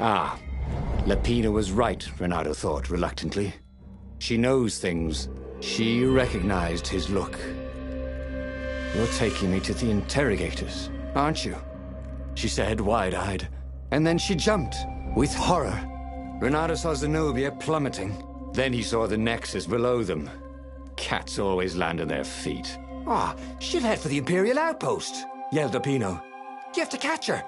Ah, Lapina was right, Renato thought reluctantly. She knows things. She recognized his look. You're taking me to the interrogators, aren't you? She said, wide-eyed. And then she jumped, with horror. Renato saw Zenobia plummeting. Then he saw the nexus below them. Cats always land on their feet. Ah, she'll head for the Imperial outpost, yelled Lapino. You have to catch her.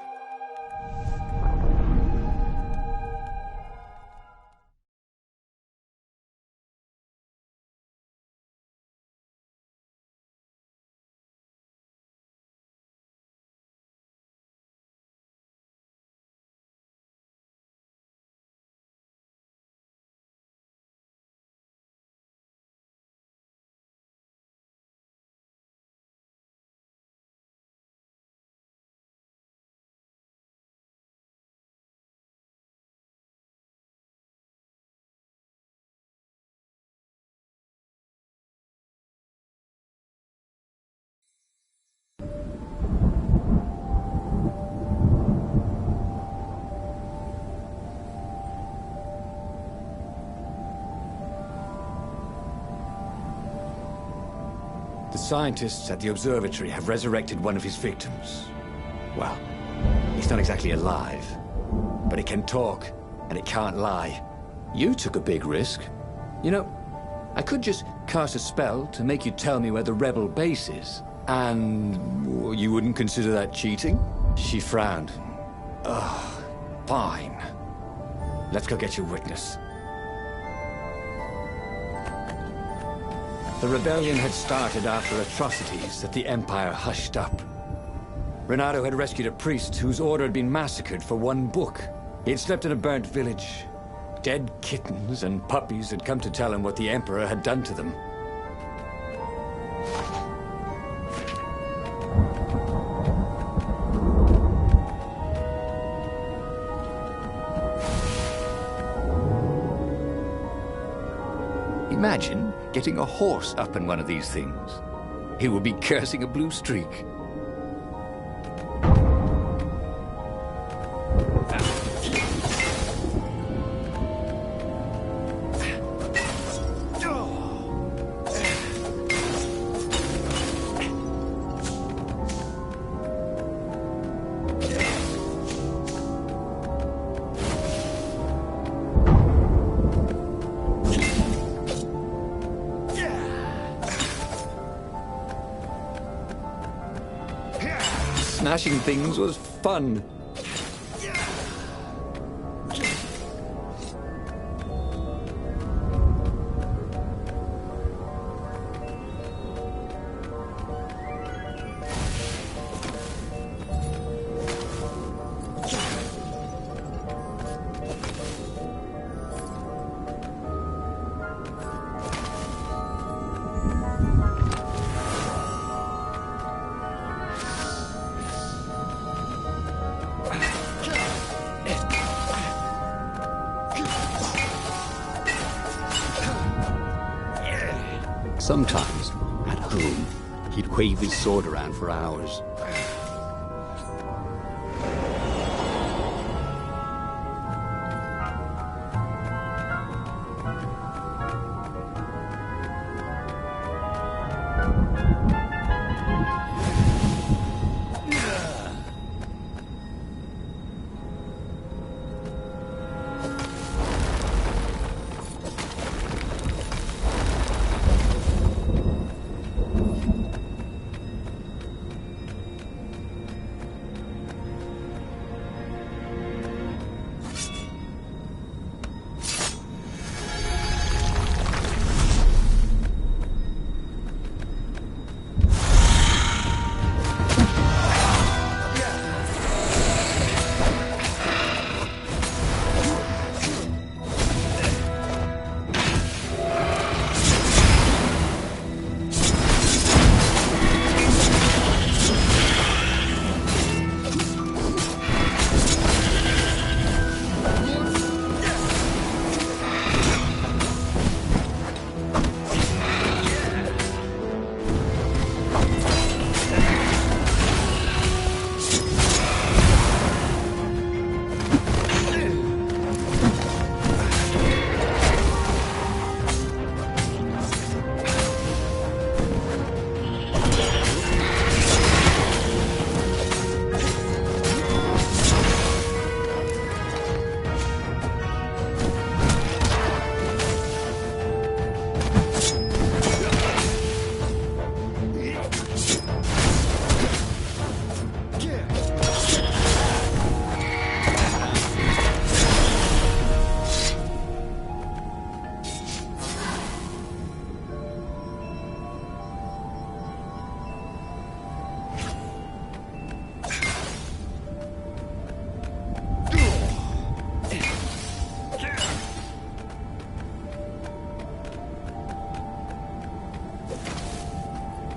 The scientists at the observatory have resurrected one of his victims. Well, he's not exactly alive, but it can talk, and it can't lie. You took a big risk. You know, I could just cast a spell to make you tell me where the rebel base is. And you wouldn't consider that cheating? She frowned. Ugh, fine. Let's go get your witness. The rebellion had started after atrocities that the Empire hushed up. Renato had rescued a priest whose order had been massacred for one book. He had slept in a burnt village. Dead kittens and puppies had come to tell him what the Emperor had done to them. Imagine getting a horse up in one of these things. He would be cursing a blue streak. Smashing things was fun. Sometimes, at home, he'd wave his sword around for hours.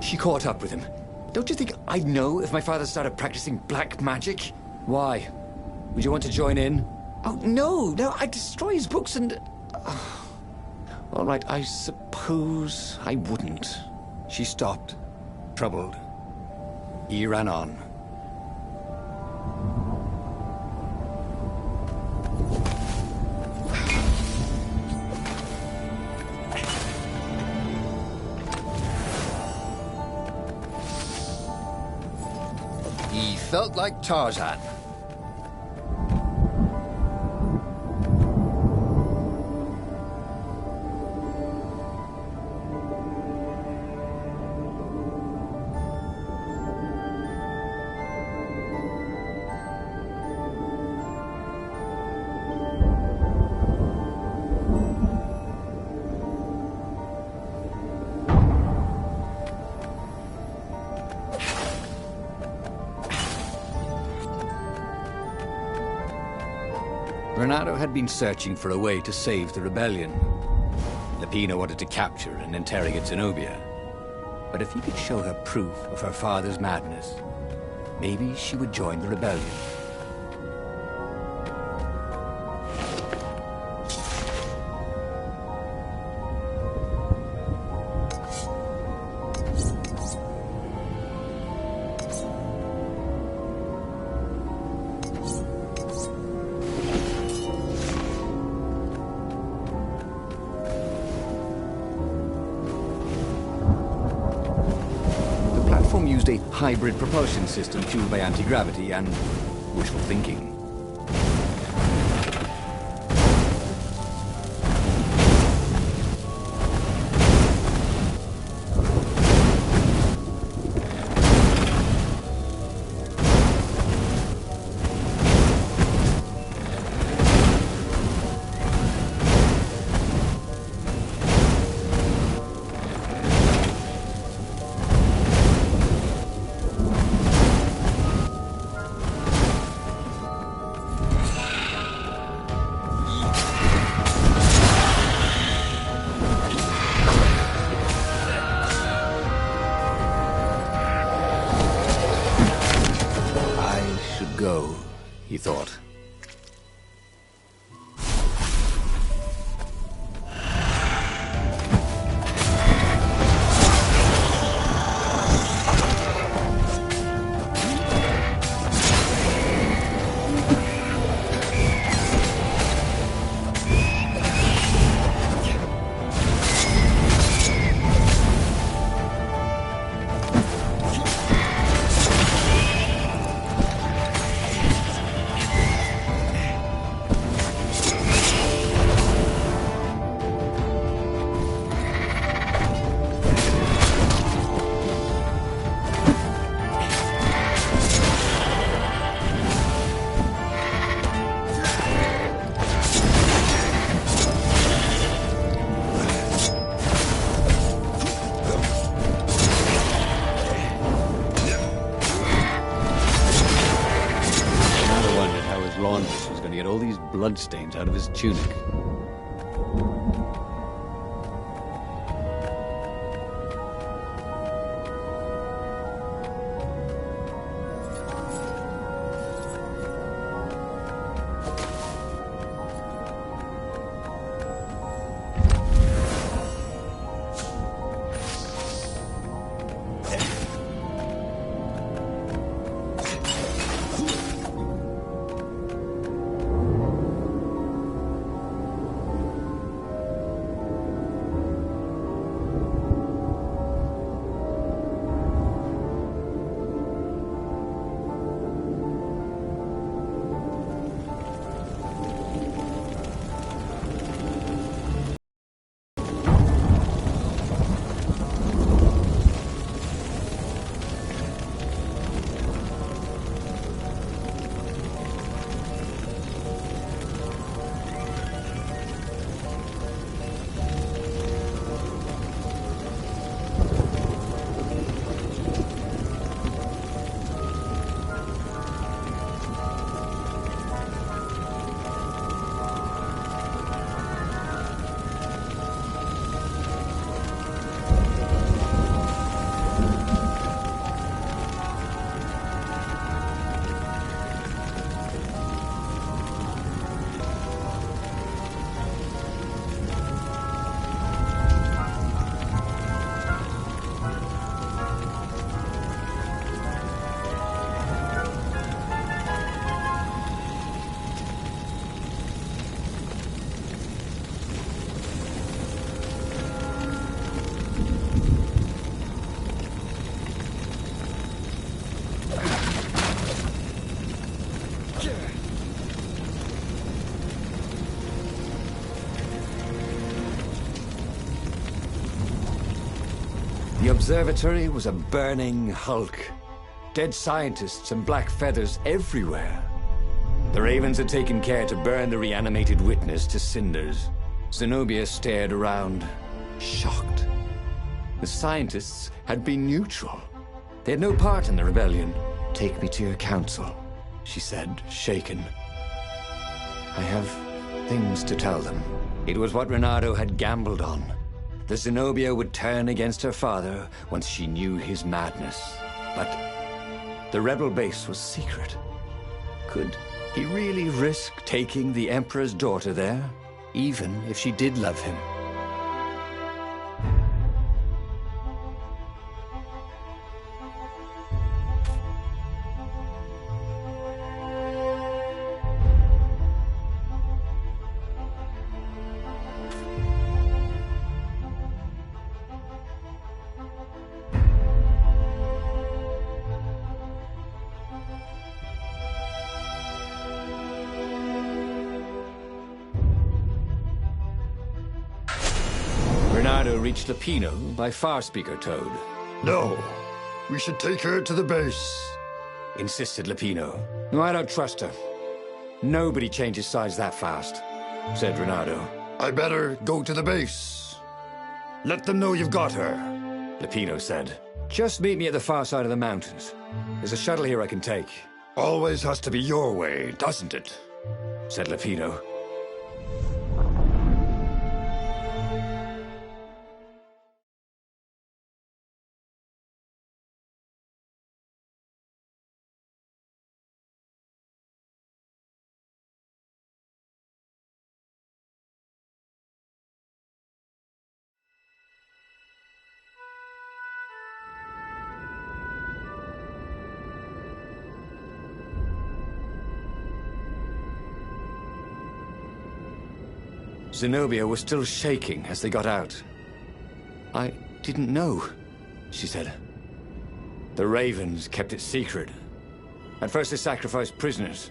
She caught up with him. Don't you think I'd know if my father started practicing black magic? Why? Would you want to join in? Oh, no, I'd destroy his books and... All right, I suppose I wouldn't. She stopped, troubled. He ran on. He felt like Tarzan. Renato had been searching for a way to save the rebellion. Lapina wanted to capture and interrogate Zenobia. But if he could show her proof of her father's madness, maybe she would join the rebellion. Used a hybrid propulsion system fueled by anti-gravity and wishful thinking. Go, he thought. Was going to get all these bloodstains out of his tunic. The observatory was a burning hulk. Dead scientists and black feathers everywhere. The Ravens had taken care to burn the reanimated witness to cinders. Zenobia stared around, shocked. The scientists had been neutral. They had no part in the rebellion. "Take me to your council," she said, shaken. "I have things to tell them." It was what Renato had gambled on. The Zenobia would turn against her father once she knew his madness. But the rebel base was secret. Could he really risk taking the Emperor's daughter there, even if she did love him? Renato reached Lapino by Farspeaker Toad. No, we should take her to the base, Insisted Lapino. "No, I don't trust her. Nobody changes sides that fast," said Renato. I better go to the base. Let them know you've got her. Lapino said. "Just meet me at the far side of the mountains. There's a shuttle here I can take." Always has to be your way, doesn't it? Said Lapino. Zenobia was still shaking as they got out. "I didn't know," she said. "The Ravens kept it secret. At first they sacrificed prisoners,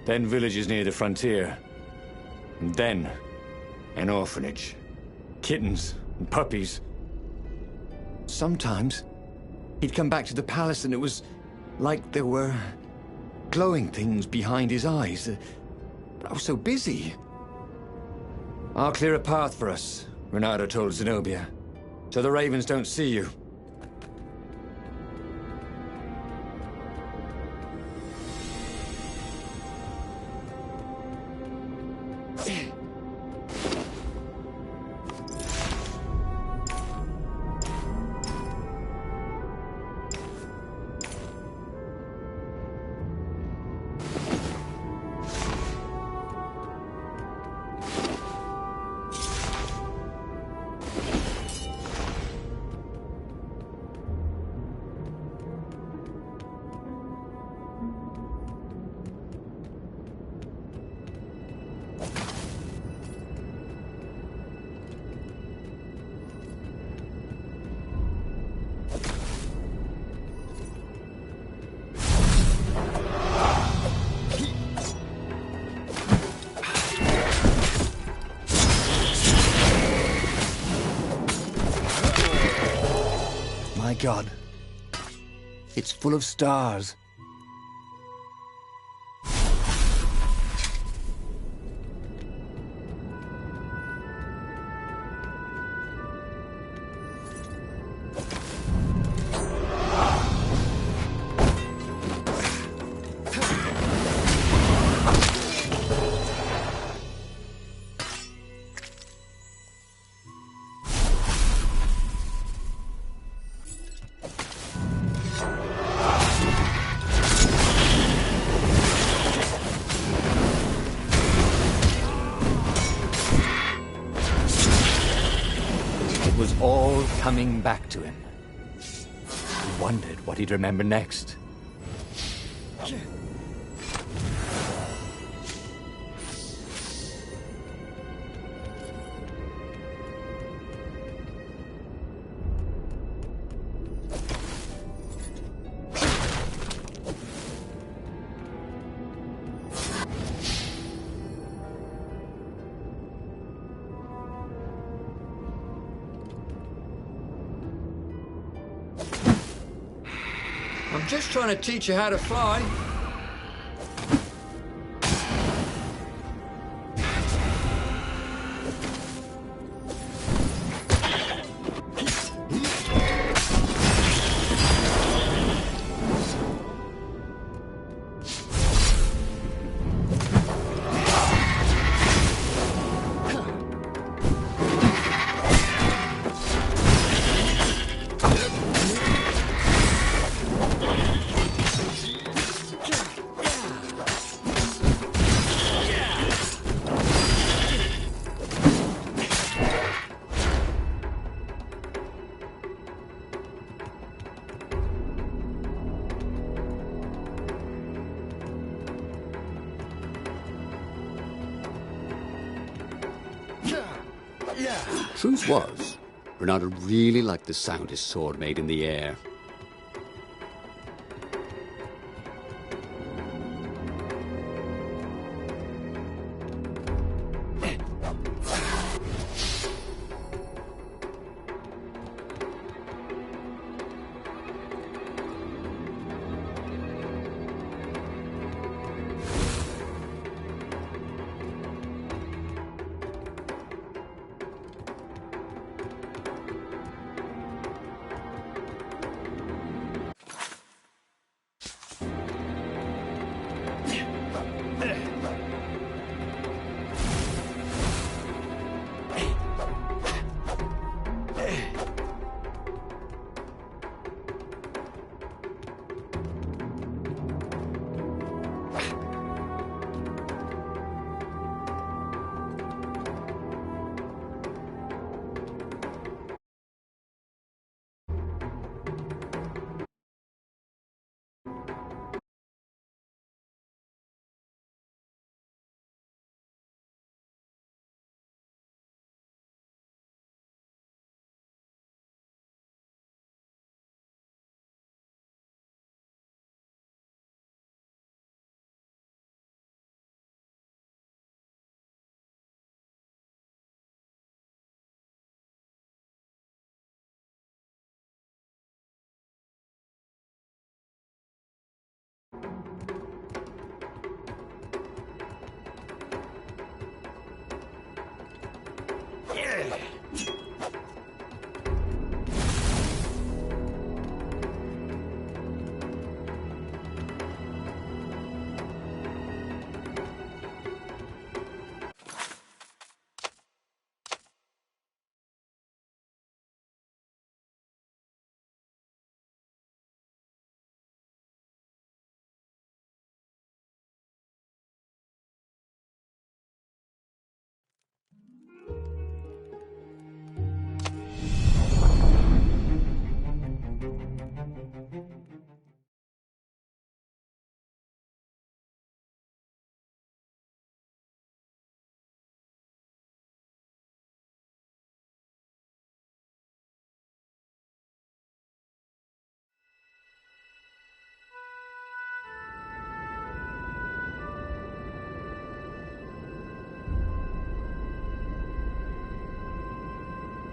then villages near the frontier, and then an orphanage. Kittens and puppies. Sometimes he'd come back to the palace and it was like there were glowing things behind his eyes. But I was so busy." "I'll clear a path for us," Renato told Zenobia, "so the Ravens don't see you." My God, it's full of stars. All coming back to him. He wondered what he'd remember next. I'm just trying to teach you how to fly. Truth was, Renata really liked the sound his sword made in the air.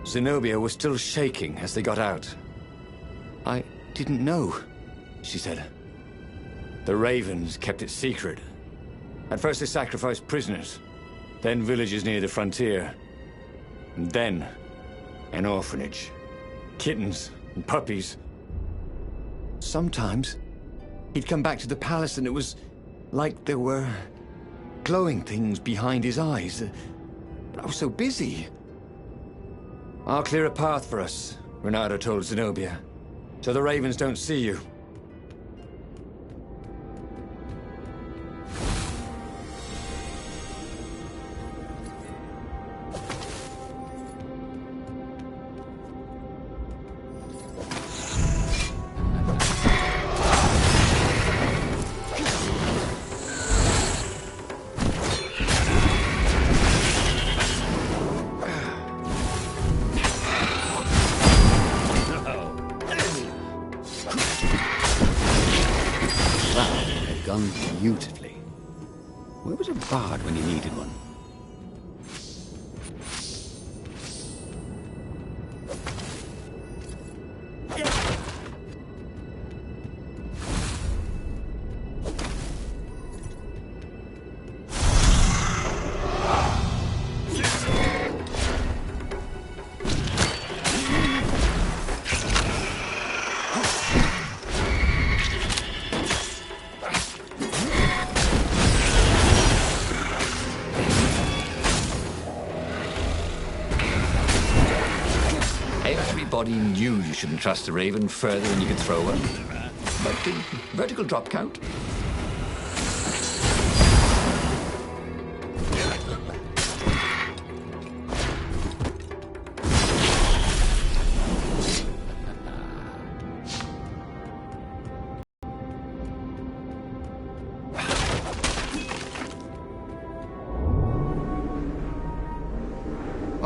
Zenobia was still shaking as they got out. I didn't know, she said. The Ravens kept it secret. At first they sacrificed prisoners, then villages near the frontier, and then an orphanage. Kittens and puppies. Sometimes he'd come back to the palace and it was like there were glowing things behind his eyes. But I was so busy. I'll clear a path for us, Renato told Zenobia, so the Ravens don't see you. Beautifully. Where was a bard when you needed one? Everybody knew you shouldn't trust a raven further than you could throw one. But vertical drop count?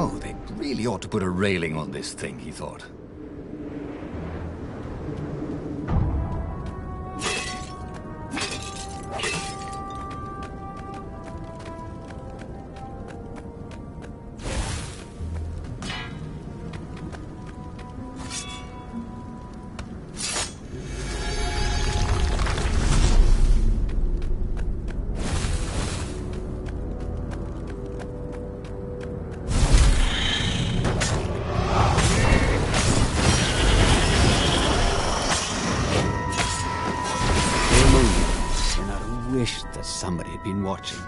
Oh, they really ought to put a railing on this thing, he thought. Wish that somebody had been watching.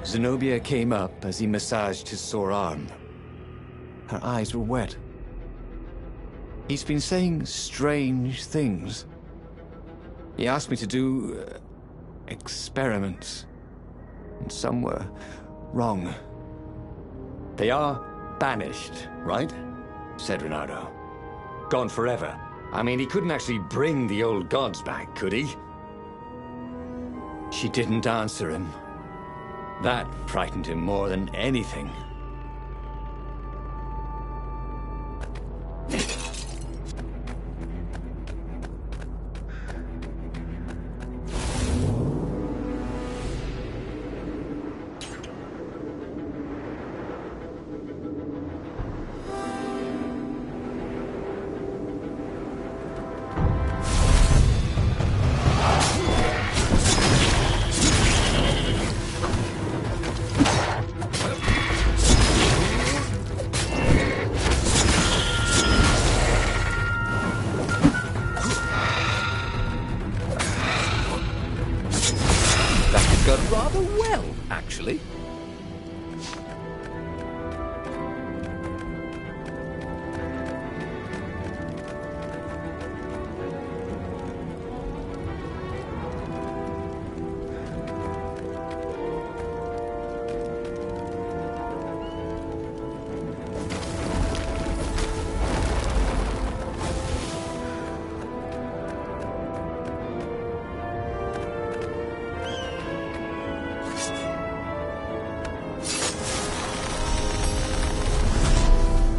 Zenobia came up as he massaged his sore arm. Her eyes were wet. He's been saying strange things. He asked me to do experiments, and some were wrong. They are banished, right? Said Renato. Gone forever. I mean, he couldn't actually bring the old gods back, could he? She didn't answer him. That frightened him more than anything. Rather well, actually.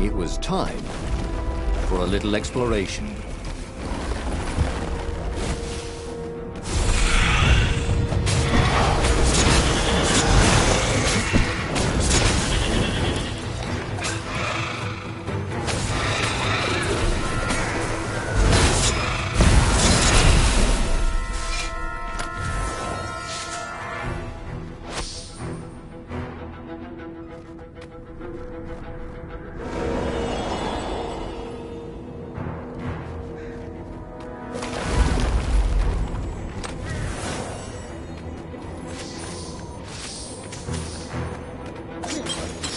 It was time for a little exploration.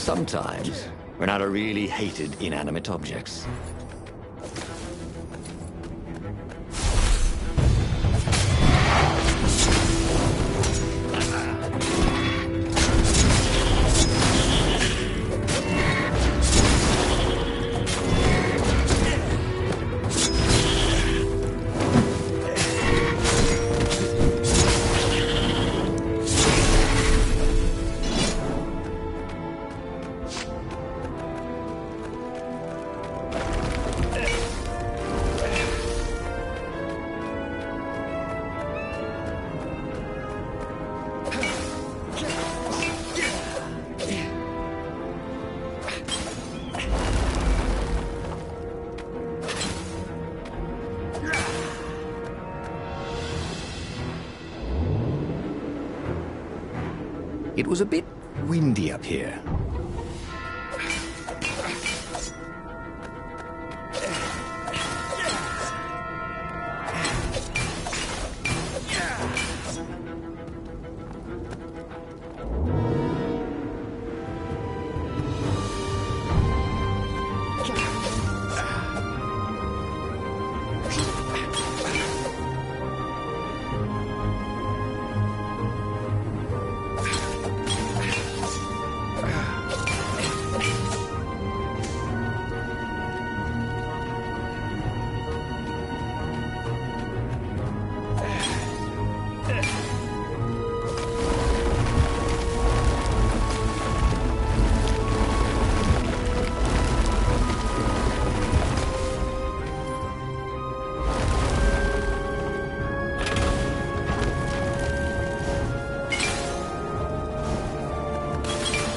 Sometimes, Renato really hated inanimate objects. It was a bit windy up here.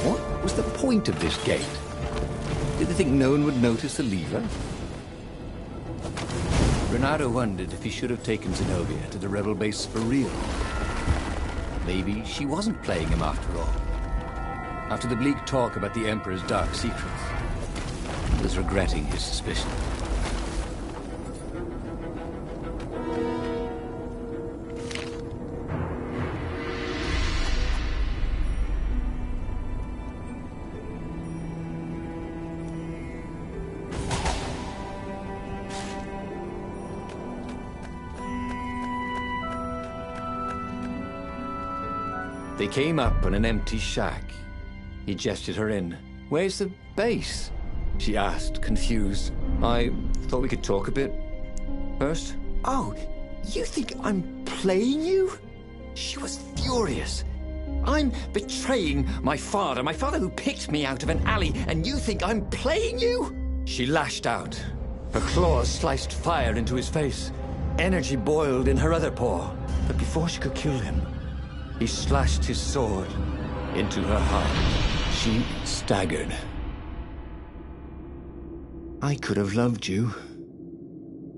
What was the point of this gate? Did they think no one would notice the lever? Renato wondered if he should have taken Zenobia to the rebel base for real. Maybe she wasn't playing him after all. After the bleak talk about the Emperor's dark secrets, he was regretting his suspicion. They came up on an empty shack. He gestured her in. "Where's the base?" she asked, confused. "I thought we could talk a bit first." "Oh, you think I'm playing you?" She was furious. "I'm betraying my father who picked me out of an alley, and you think I'm playing you?" She lashed out. Her claws sliced fire into his face. Energy boiled in her other paw. But before she could kill him, he slashed his sword into her heart. She staggered. "I could have loved you,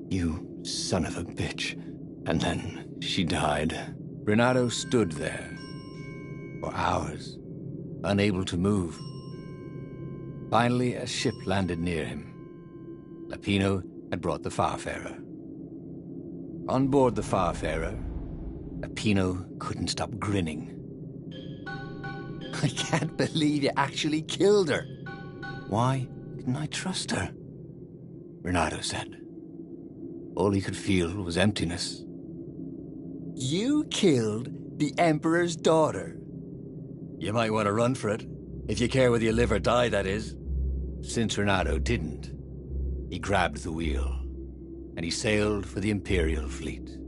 you son of a bitch." And then she died. Renato stood there for hours, unable to move. Finally, a ship landed near him. Lapino had brought the Farfarer. On board the Farfarer, Lapino couldn't stop grinning. "I can't believe you actually killed her." "Why didn't I trust her?" Renato said. All he could feel was emptiness. "You killed the Emperor's daughter. You might want to run for it, if you care whether you live or die, that is." Since Renato didn't, he grabbed the wheel, and he sailed for the Imperial fleet.